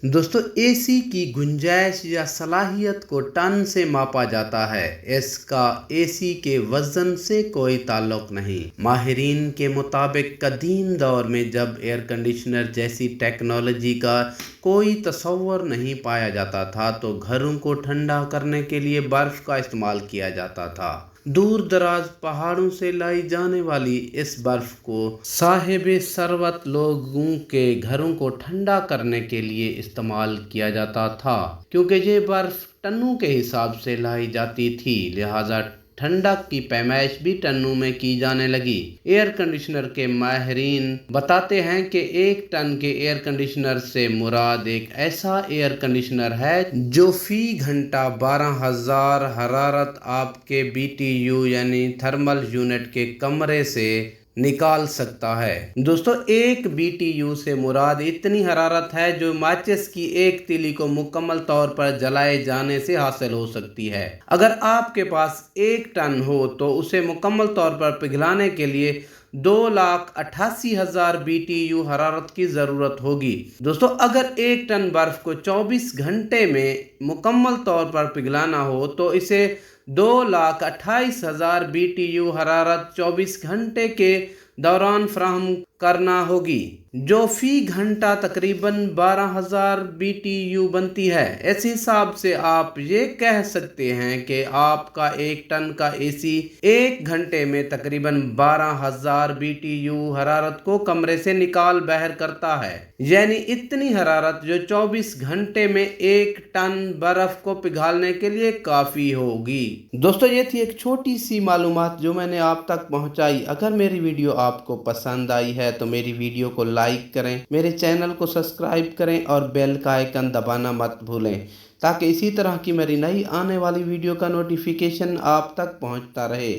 दोस्तों एसी की गुंजाइश या सलाहियत को टन से मापा जाता है। इसका एसी के वजन से कोई ताल्लुक नहीं। माहिरीन के मुताबिक कदीम दौर में जब एयर कंडीशनर जैसी टेक्नोलॉजी का कोई तसव्वुर नहीं पाया जाता था तो घरों को ठंडा करने के लिए बर्फ़ का इस्तेमाल किया जाता था। दूर दराज पहाड़ों से लाई जाने वाली इस बर्फ को साहिब सरवत लोगों के घरों को ठंडा करने के लिए इस्तेमाल किया जाता था। क्योंकि ये बर्फ टनों के हिसाब से लाई जाती थी, लिहाजा ठंडक की पैमाइश भी टनों में की जाने लगी। एयर कंडीशनर के माहिरीन बताते हैं कि एक टन के एयर कंडीशनर से मुराद एक ऐसा एयर कंडीशनर है जो फी घंटा 12,000 हरारत आपके BTU यानी थर्मल यूनिट के कमरे से निकाल सकता है। दोस्तों एक BTU से मुराद इतनी हरारत है जो माचिस की एक तीली को मुकम्मल तौर पर जलाए जाने से हासिल हो सकती है। अगर आपके पास 1 टन हो तो उसे मुकम्मल तौर पर पिघलाने के लिए 2,88,000 BTU हरारत की ज़रूरत होगी। दोस्तों अगर 1 टन बर्फ़ को 24 घंटे में मुकम्मल तौर पर पिघलाना हो तो इसे 2,28,000 BTU हरारत 24 घंटे के दौरान फराहम करना होगी, जो फ़ी घंटा तकरीबन 12,000 BTU बनती है। इस हिसाब से आप ये कह सकते हैं कि आपका 1 टन का AC 1 घंटे में तकरीबन 12,000 BTU हरारत को कमरे से निकाल बाहर करता है, यानी इतनी हरारत जो 24 घंटे में 1 टन बर्फ को पिघालने के लिए काफ़ी होगी। दोस्तों ये थी एक छोटी सी मालूमात जो मैंने आप तक पहुंचाई। अगर मेरी वीडियो आपको पसंद आई है तो मेरी वीडियो को लाइक करें, मेरे चैनल को सब्सक्राइब करें और बेल का आइकन दबाना मत भूलें ताकि इसी तरह की मेरी नई आने वाली वीडियो का नोटिफिकेशन आप तक पहुंचता रहे।